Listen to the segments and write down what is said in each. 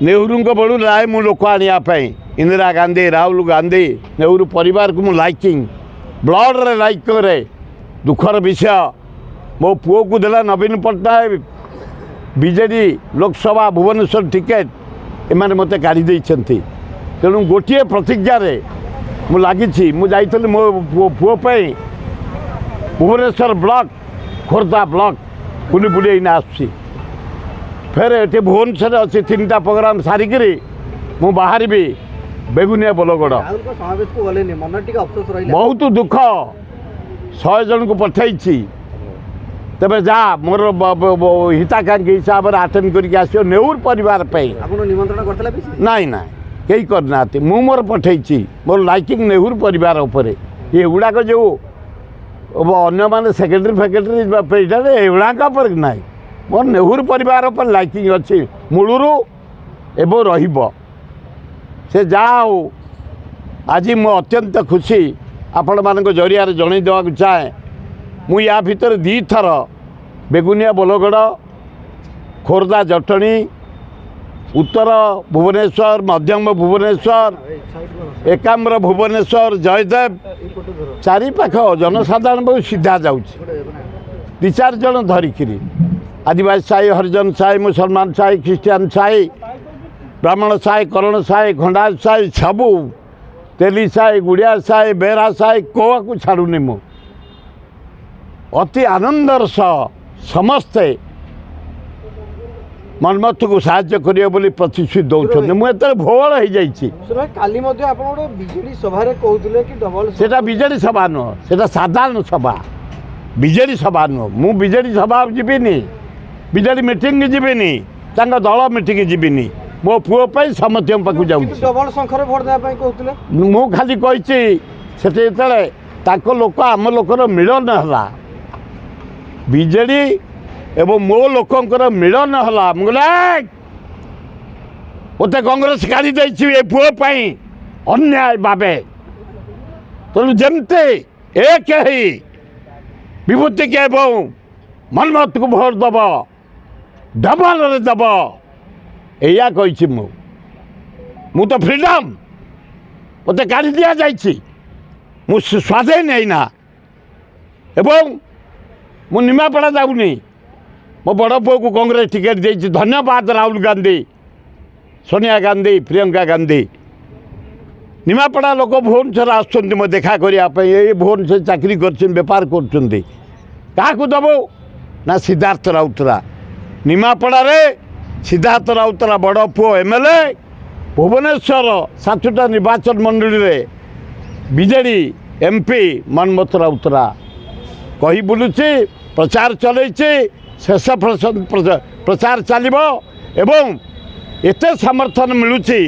नेहरू बड़ू लाए मु लोक आने इंदिरा गांधी राहुल गांधी नेहरू परिवार को मु लाइकिंग ब्लड रे लाइक करे दुखर विषय मो पुओ को देला नवीन पट्टनायक बीजेडी लोकसभा भुवनेश्वर टिकेट एमाने मते काढ़ी देइछंती तेणु गोटे प्रतिज्ञा रे मु लागिछि मु जाइतले मो पुओ पे भुवनेश्वर ब्लॉक खोर्धा ब्लॉक बुली बुली ना आसी फेर ये भुवनेश्वर अच्छी 3टा प्रोग्राम सारिकी मु बाहर बेगुनिया बोलगड़ बहुत दुख 100 जन को पठाई तेरे जा मोर हिताकांक्षी हिसाब से आटेड कर नेहरू परिवार निमंत्रण नाई ना कई करना मु मोर पठाई मोर लाइकिंग नेहरू परिवार उपरे ये गुड़ाक जो अन्य मैंने सेक्रेटरी फैक्रेटरी प्रेसिडेंट एगुड़ाक ना मोर नेहरू परिवार पर लाइकिंग अच्छी मूलरू एवं रहिब से जाओ आज मु अत्यंत खुशी आपण मान जरिया जन देवा चाहे मु या भितर 2 थर बेगुनिया बोलगड़ खोर्धा जटणी उत्तर भुवनेश्वर मध्यम भुवनेश्वर एकाम्र भुवनेश्वर जयदेव चारिपाख जनसाधारण बहुत सीधा जाऊँगी 2-4 जन धरिकी आदिवासी साई हरिजन साई मुसलमान साई ख्रीस्टान साई ब्राह्मण साई करण साई खंडात साई सबू तेली साई गुड़िया साई बेरा साई कोआ को छाड़ूनी मु अति आनंदर सह समस्ते मनमत को साहाय्य करियो बोली प्रतिश्रुति दौरान मुझे भोल हो जाटा बीजेडी सभा नुह से साधारण सभा बीजेडी सभा नुह मु बीजेडी सभा जीविनी बीजेडी मीटिंग जीविनी दल मीटिंग जीविनी मो पुओ समस्त पाक जाऊँ मु खाली कही लोक आम लोकर मिलन है बीजेडी एवं मो लोकंर मिलन है मुझे मत कांग्रेस काढ़ी दे पुओ अन्याय भावे तेणु जमते एक ही विभूति के मनमत को भोट दब डबल दब या कही मु तो फ्रीडम मत काढ़ी दि जाइए मु स्वाधीन है एवं मु निमापड़ा जाऊनी मो बड़ पुओ को कांग्रेस टिकेट दे धन्यवाद राहुल गांधी सोनिया गांधी प्रियंका गांधी निमापड़ा लोक भुवनेश्वर आसुँच मो देखा करने भुवनेश्वर चाकरी कर क्या दबो ना सिद्धार्थ राउतरा निमापड़ा रे सिद्धार्थ राउतरा बड़ पुओ एमएलए भुवनेश्वर 7टा निर्वाचन मंडली रे बीजेडी एमपी मनमोहन राउतरा कही बुलुची प्रचार चलैछि शेष प्रचार चलिबो एवं एते समर्थन मिलुची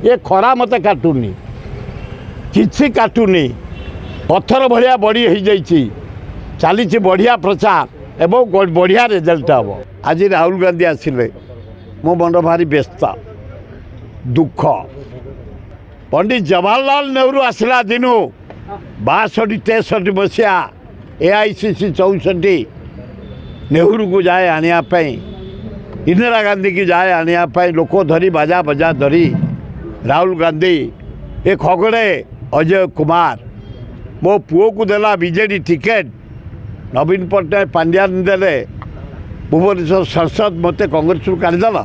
ये खरा मत काटुनी किछि काटुनी पत्थर भलिया बड़ी हो जाइछि चली बढ़िया प्रचार एवं बढ़िया रिजल्ट हम आज राहुल गांधी आसिले मो मन भारी व्यस्त दुख पंडित जवाहरलाल नेहरू आसला दिनु 62-63 मसीहा AICC 64 नेहरू को जाए आने इंदिरा गांधी की जाए आने लोक धरी बाजा बजा धरी राहुल गांधी ए खगड़े अजय कुमार मो पुओ को देला बीजेडी टिकेट नवीन पट्टनायक पांड्यान देले भुवनेश्वर संसद मत कांग्रेस काढ़ीदेल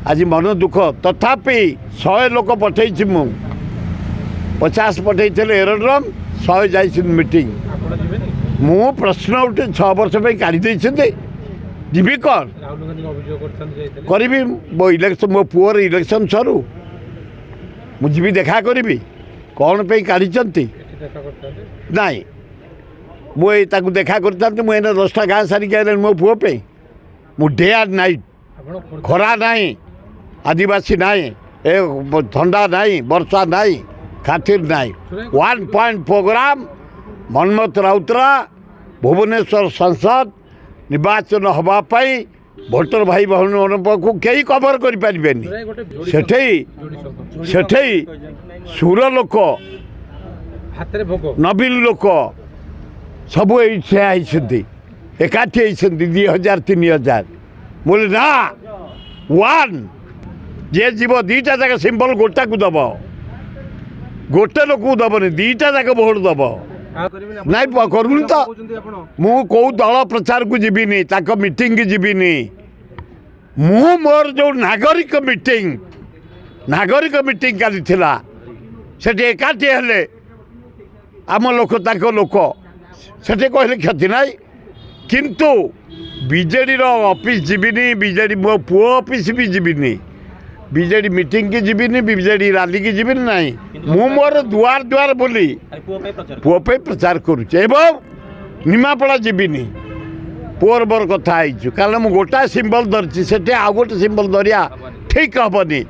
आज मन दुख तथापि 100 लोक पठे मु 50 पठे एरोड्रम 100 जाइए मीटिंग मु प्रश्न उठे 6 वर्ष काढ़ी जीवी कौन करी मो इलेक्शन मो पुअर इलेक्शन सरू मुझे देखा करी कौन पे काढ़ी नाई मुझे देखा करता मुझे 10टा गाँ सारिक मो पुओ पे मु डे एंड नाइट खरा नाई आदिवासी नाई ए ठंडा नाई वर्षा नाई खातिर नाई 1 पॉइंट प्रोग्राम मनमोहन राउतरा भुवनेश्वर संसद निर्वाचन हवापाई भोटर भाई बहन को कई कवर कर सुर लोक नवीन लोक सब एकाठी 2000-3000 बोले ना वन जे जीव दीटा जाक सिंबल गोटा को दब गोटे लोक दबनी दीटा जाक भोट दब नाई करूनी तो मु कौ दल प्रचार को जीविनी मीटिंग की जीविनी मु मोर जो नागरिक मीटिंग काली थिला सेठी एकाठी हेले आम लोक लोक सेठी कहले क्षति नाई किंतु बीजेडी ऑफिस जीविनी बीजेडी मो पुओ ऑफिस भी जीविनी बीजेडी मीटिंग की जीविनी बीजेडी रैली की जीविनी नाई मु मोर दुआर दुआर बोली पुओ पे प्रचार करुचे एवं निमापड़ा जीविनी पुअर मोर कथा कारण मु गोटा सिंबल धरची सेठी आ गोटे सिंबल धरिया ठीक हेनी